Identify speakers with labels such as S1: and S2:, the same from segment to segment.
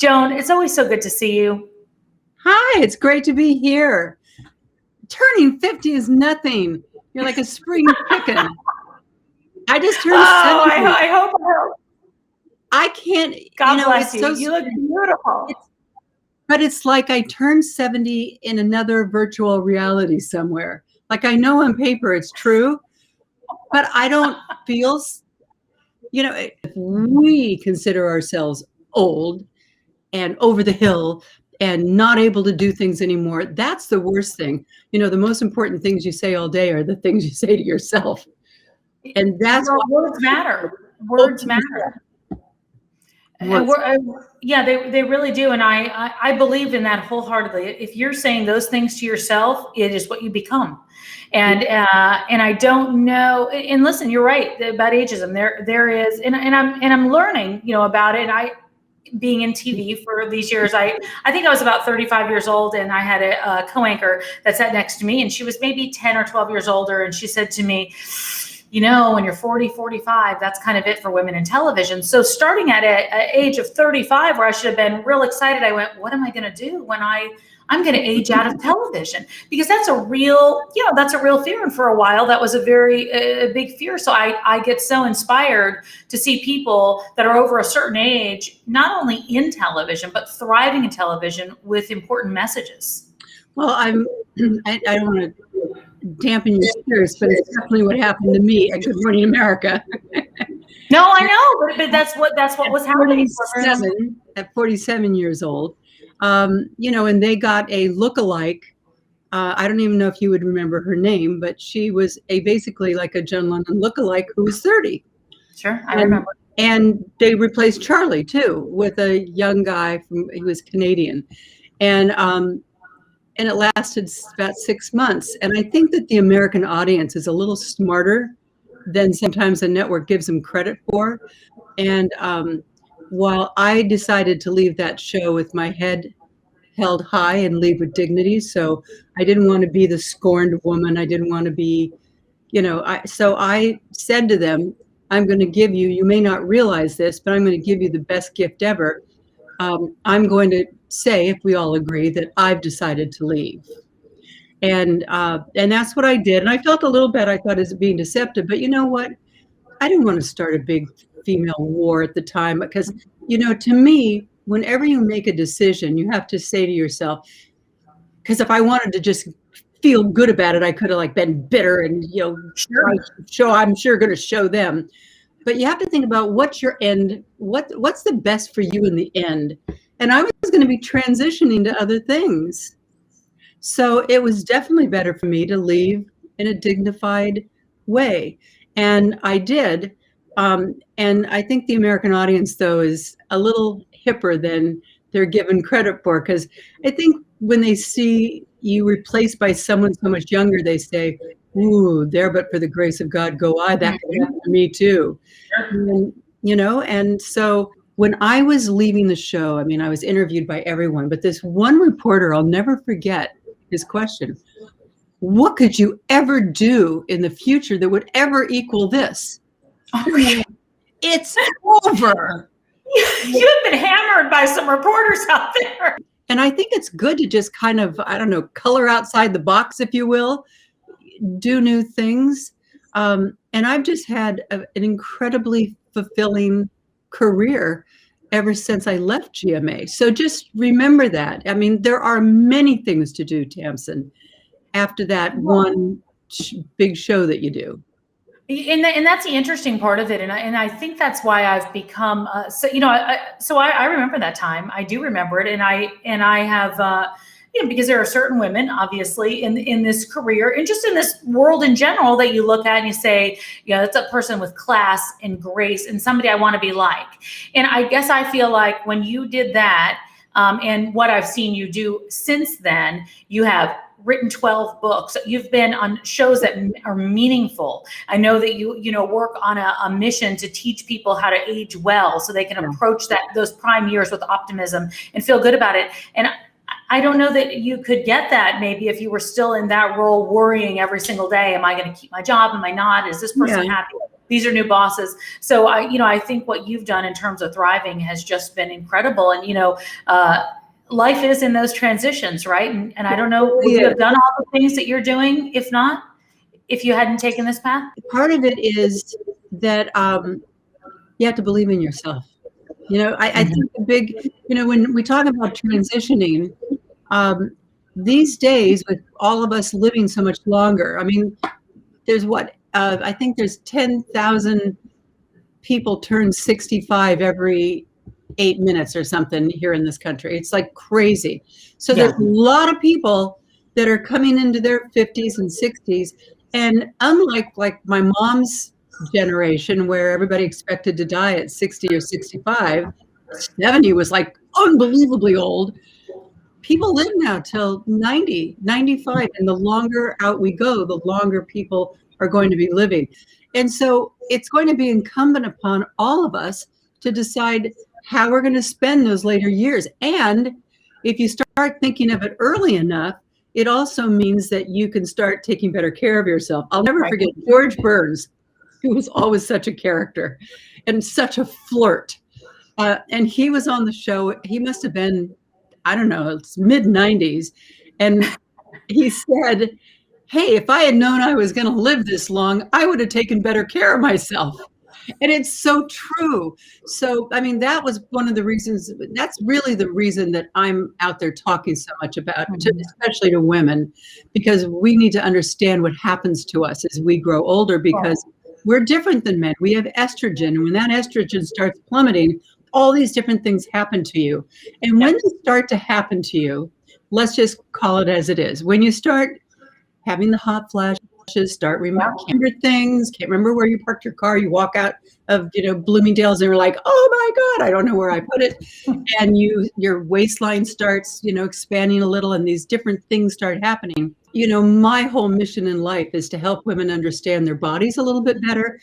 S1: Joan, it's always so good to see you.
S2: Hi, it's great to be here. Turning 50 is nothing. You're like a spring chicken. I just turned 70.
S1: I hope.
S2: I can't.
S1: God bless you.
S2: So
S1: you look beautiful.
S2: But it's like I turned 70 in another virtual reality somewhere. Like I know on paper it's true, but I don't feel, if we consider ourselves old and over the hill and not able to do things anymore, that's the worst thing. The most important things you say all day are the things you say to yourself. And that's
S1: why words matter. Words matter. Yeah, they really do. And I believe in that wholeheartedly. If you're saying those things to yourself, it is what you become. And I don't know. And listen, you're right about ageism. There is, and I'm learning, about it. And being in TV for these years, I think I was about 35 years old, and I had a co-anchor that sat next to me, and she was maybe 10 or 12 years older. And she said to me, when you're 40, 45, that's kind of it for women in television. So starting at an age of 35, where I should have been real excited, I went, what am I going to do when I'm going to age out of television? Because that's a real fear. And for a while, that was a very big fear. So I get so inspired to see people that are over a certain age, not only in television, but thriving in television with important messages.
S2: Well, I don't want to dampen your spirits, but it's definitely what happened to me at Good Morning America.
S1: No, I know, but that's what was happening.
S2: At 47 years old, and they got a lookalike. I don't even know if you would remember her name, but she was basically like a Joan Lunden lookalike who was 30.
S1: Sure, I remember.
S2: And they replaced Charlie too with a young guy he was Canadian, and it lasted about 6 months. And I think that the American audience is a little smarter than sometimes the network gives them credit for. And while I decided to leave that show with my head held high and leave with dignity, so I didn't want to be the scorned woman. I didn't want to be, so I said to them, I'm going to give you, you may not realize this, but I'm going to give you the best gift ever. I'm going to say, if we all agree, that I've decided to leave. And that's what I did. And I felt a little bad. I thought it was being deceptive, but you know what? I didn't want to start a big female war at the time, because, to me, whenever you make a decision, you have to say to yourself, because if I wanted to just feel good about it, I could have been bitter and, I'm sure going to show them. But you have to think about what's your end, what's the best for you in the end. And I was going to be transitioning to other things. So it was definitely better for me to leave in a dignified way. And I did. And I think the American audience, though, is a little hipper than they're given credit for, because I think when they see you replaced by someone so much younger, they say, ooh, there but for the grace of God go I. That could happen to me too. And so when I was leaving the show, I was interviewed by everyone, but this one reporter, I'll never forget his question: what could you ever do in the future that would ever equal this?
S1: Okay.
S2: It's over.
S1: You've been hammered by some reporters out there.
S2: And I think it's good to just kind of, color outside the box, if you will, do new things. And I've just had an incredibly fulfilling career ever since I left GMA. So just remember that. There are many things to do, Tamsen, after that one big show that you do.
S1: And that's the interesting part of it. And I think that's why I've become, I remember that time. I do remember it. And I have, because there are certain women, obviously, in this career and just in this world in general that you look at and you say, that's a person with class and grace and somebody I want to be like. And I guess I feel like when you did that, and what I've seen you do since then, you have written 12 books. You've been on shows that are meaningful. I know that you work on a mission to teach people how to age well so they can approach those prime years with optimism and feel good about it. And I don't know that you could get that maybe if you were still in that role, worrying every single day, am I going to keep my job? Am I not? Is this person happy? these are new bosses. So I think what you've done in terms of thriving has just been incredible. And, life is in those transitions, right? And I don't know, would you have done all the things that you're doing if you hadn't taken this path?
S2: Part of it is that you have to believe in yourself. I think the big, when we talk about transitioning, these days with all of us living so much longer, I mean, there's I think there's 10,000 people turn 65 every 8 minutes or something here in this country. It's like crazy. So there's a lot of people that are coming into their 50s and 60s. And unlike my mom's generation, where everybody expected to die at 60 or 65, 70 was like unbelievably old. People live now till 90, 95. And the longer out we go, the longer people are going to be living. And so it's going to be incumbent upon all of us to decide how we're going to spend those later years. And if you start thinking of it early enough, it also means that you can start taking better care of yourself. I'll never forget George Burns, who was always such a character and such a flirt. And he was on the show. He must have been, I don't know, it's mid-90s. And he said, hey, if I had known I was going to live this long, I would have taken better care of myself. And it's so true. So, I mean, that was one of the reasons, that's really the reason that I'm out there talking so much about, especially to women, because we need to understand what happens to us as we grow older, because we're different than men. We have estrogen. And when that estrogen starts plummeting, all these different things happen to you. And when they start to happen to you, let's just call it as it is. When you start having the hot flashes, start remembering things, can't remember where you parked your car, you walk out of Bloomingdale's and you're like, oh my God, I don't know where I put it. And your waistline starts expanding a little, and these different things start happening. My whole mission in life is to help women understand their bodies a little bit better,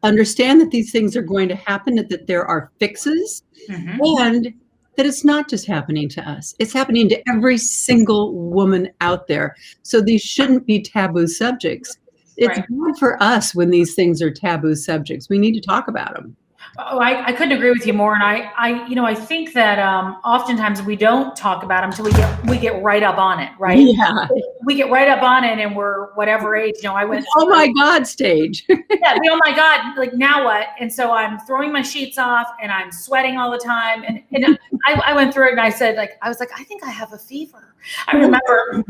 S2: understand that these things are going to happen, that there are fixes, and that it's not just happening to us. It's happening to every single woman out there. So these shouldn't be taboo subjects. It's good for us when these things are taboo subjects. We need to talk about them.
S1: Oh, I couldn't agree with you more. And I think that oftentimes we don't talk about them until we get right up on it, right?
S2: Yeah.
S1: We get right up on it, and we're whatever age. I went
S2: oh my God stage.
S1: oh my God, like now what? And so I'm throwing my sheets off, and I'm sweating all the time. And I went through it, and I said, I was like, I think I have a fever. I remember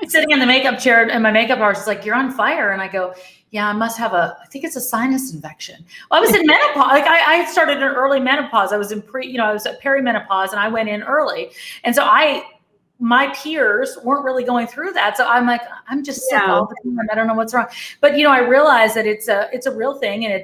S1: sitting in the makeup chair, and my makeup artist is like, you're on fire. And I go, yeah, I must have I think it's a sinus infection. Well, I was in menopause. Like I started in early menopause. I was in I was at perimenopause, and I went in early. And so my peers weren't really going through that. So I'm like, I'm just sick all the time. I don't know what's wrong. But, I realized that it's a real thing. And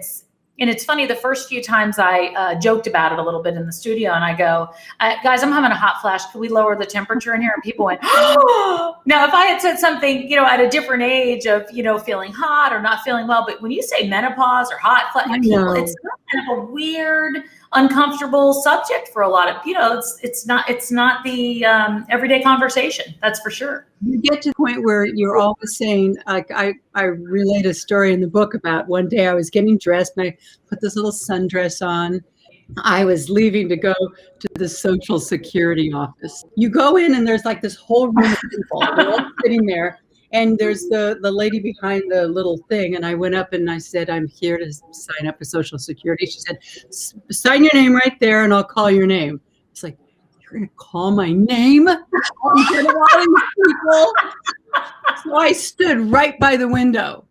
S1: it's funny, the first few times I joked about it a little bit in the studio, and I go, guys, I'm having a hot flash. Can we lower the temperature in here? And people went, oh. Now, if I had said something, at a different age of, feeling hot or not feeling well, but when you say menopause or hot flash, people, it's kind of a weird, uncomfortable subject for a lot of, it's not the everyday conversation. That's for sure.
S2: You get to the point where you're always saying, like, I relate a story in the book about one day I was getting dressed, and I put this little sundress on. I was leaving to go to the Social Security office. You go in, and there's like this whole room of people. They're all sitting there. And there's the lady behind the little thing. And I went up and I said, I'm here to sign up for Social Security. She said, sign your name right there, and I'll call your name. It's like, you're going to call my name? In front of all these people? So I stood right by the window.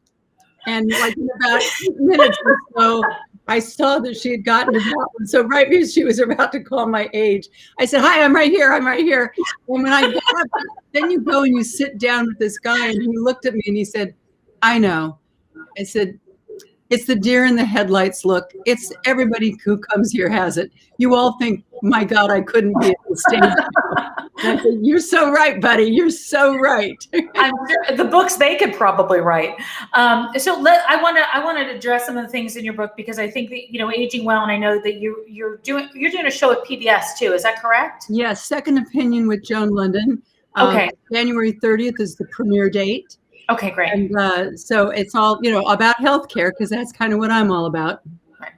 S2: And like in about 8 minutes or so, I saw that she had gotten to that one. So right as she was about to call my age, I said, hi, I'm right here. I'm right here. And when I got up, then you go and you sit down with this guy, and he looked at me and he said, I know. I said, it's the deer in the headlights look. It's everybody who comes here has it. You all think, my God, I couldn't be at the stage. I said, you're so right, buddy. You're so right.
S1: I'm sure the books they could probably write. I want to address some of the things in your book, because I think that aging well, and I know that you're doing a show at PBS too. Is that correct?
S2: Yes, Second Opinion with Joan Lunden.
S1: Okay.
S2: January 30th is the premiere date.
S1: Okay, great.
S2: And so it's all, about healthcare, because that's kind of what I'm all about.
S1: Right.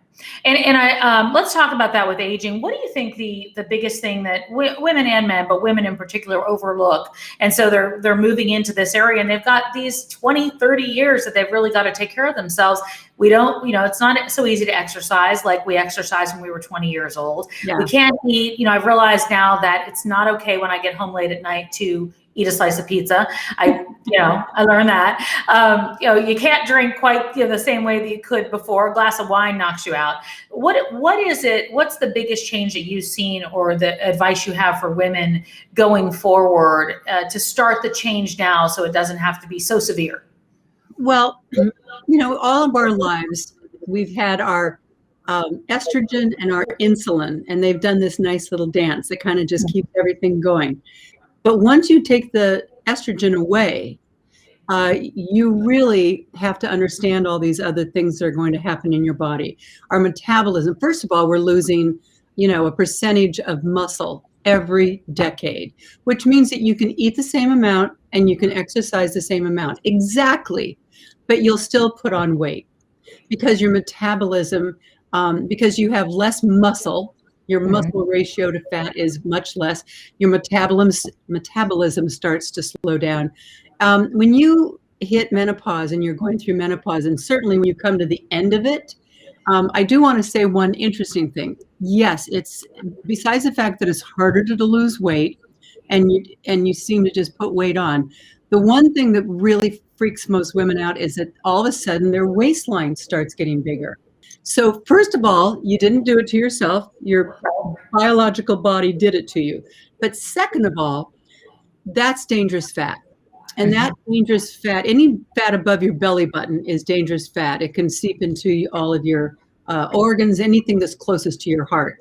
S1: And I let's talk about that with aging. What do you think the biggest thing that women and men, but women in particular, overlook? And so they're moving into this area, and they've got these 20, 30 years that they've really got to take care of themselves. We don't, it's not so easy to exercise like we exercised when we were 20 years old.
S2: Yeah.
S1: We can't eat, I've realized now that it's not okay when I get home late at night to eat a slice of pizza. I learned that. You can't drink quite the same way that you could before. A glass of wine knocks you out. What is it? What's the biggest change that you've seen, or the advice you have for women going forward to start the change now, so it doesn't have to be so severe?
S2: Well, all of our lives, we've had our estrogen and our insulin, and they've done this nice little dance that kind of just keeps everything going. But once you take the estrogen away, you really have to understand all these other things that are going to happen in your body. Our metabolism, first of all, we're losing, a percentage of muscle every decade, which means that you can eat the same amount and you can exercise the same amount. Exactly. But you'll still put on weight because your metabolism, because you have less muscle. Your muscle ratio to fat is much less. Your metabolism starts to slow down. When you hit menopause and you're going through menopause, and certainly when you come to the end of it, I do want to say one interesting thing. Yes, it's besides the fact that it's harder to lose weight, and you seem to just put weight on. The one thing that really freaks most women out is that all of a sudden their waistline starts getting bigger. So first of all, you didn't do it to yourself. Your biological body did it to you. But second of all, that's dangerous fat. And that dangerous fat, any fat above your belly button is dangerous fat. It can seep into all of your organs, anything that's closest to your heart.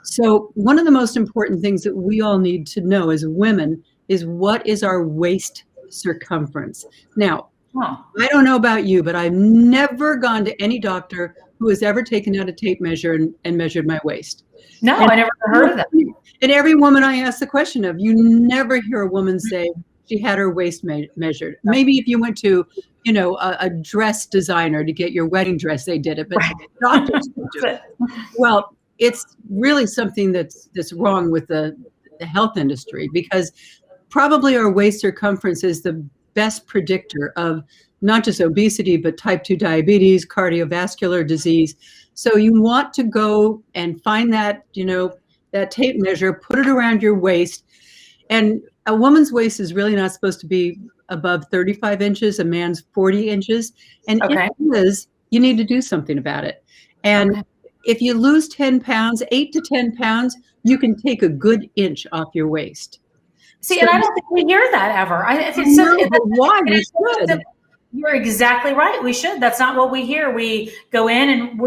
S2: So one of the most important things that we all need to know as women is, what is our waist circumference? Now, I don't know about you, but I've never gone to any doctor who has ever taken out a tape measure and measured my waist.
S1: No, I never heard of that.
S2: And every woman I ask the question of, you never hear a woman say she had her waist measured. Maybe if you went to, a dress designer to get your wedding dress, they did it, but doctors don't do it. Well, it's really something that's wrong with the health industry, because probably our waist circumference is the best predictor of not just obesity, but type 2 diabetes, cardiovascular disease. So you want to go and find that, that tape measure, put it around your waist. And a woman's waist is really not supposed to be above 35 inches, a man's 40 inches. And if it is, you need to do something about it. And if you lose 10 pounds, 8 to 10 pounds, you can take a good inch off your waist.
S1: See, and I don't think we hear that ever.
S2: Why? We should.
S1: You're exactly right. We should. That's not what we hear. We go in and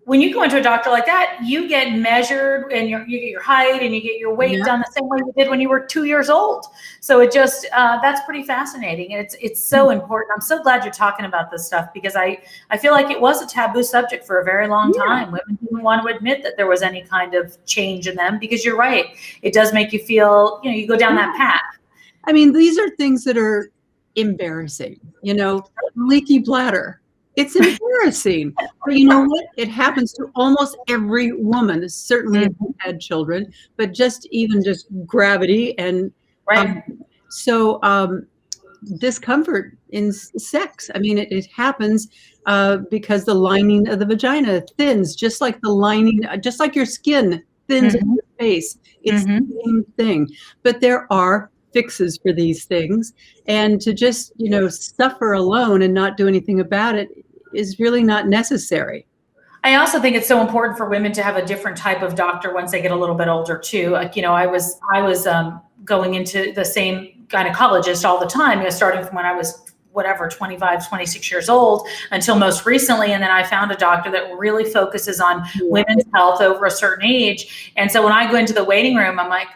S1: when you go into a doctor like that, you get measured, and you get your height and you get your weight done the same way you did when you were 2 years old. So it just, that's pretty fascinating. And it's so important. I'm so glad you're talking about this stuff, because I feel like it was a taboo subject for a very long time. Women didn't want to admit that there was any kind of change in them, because you're right. It does make you feel, you go down that path.
S2: I mean, these are things that are embarrassing, leaky bladder. It's embarrassing. But you know what? It happens to almost every woman, certainly if you've had children, but just gravity. And discomfort in sex. I mean, it happens because the lining of the vagina thins, just like the lining, just like your skin thins in your face. It's the same thing. But there are fixes for these things, and to just suffer alone and not do anything about it is really not necessary.
S1: I also think it's so important for women to have a different type of doctor once they get a little bit older too. Like, I was going into the same gynecologist all the time, starting from when I was 25, 26 years old until most recently. And then I found a doctor that really focuses on women's health over a certain age. And so when I go into the waiting room, I'm like,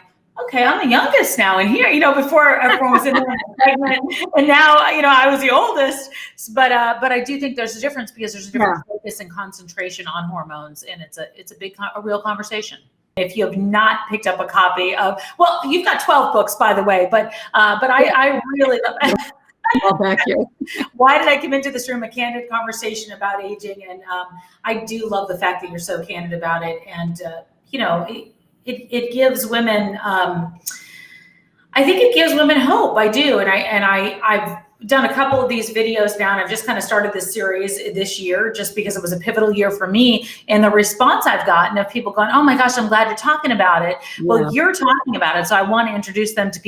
S1: okay, I'm the youngest now in here, before everyone was in there pregnant, and now, I was the oldest, but I do think there's a difference, because there's a different focus and concentration on hormones, and it's a real conversation. If you have not picked up a copy of, well, you've got 12 books, by the way, but I really love
S2: all back here.
S1: Why did I come into this room? A candid conversation about aging. And I do love the fact that you're so candid about it. And, you know, it gives women, I think it gives women hope. I do. And I've done a couple of these videos now, and I've just kind of started this series this year just because it was a pivotal year for me. And the response I've gotten of people going, oh my gosh, I'm glad you're talking about it.
S2: Yeah.
S1: Well, you're talking about it. So I want to introduce them to people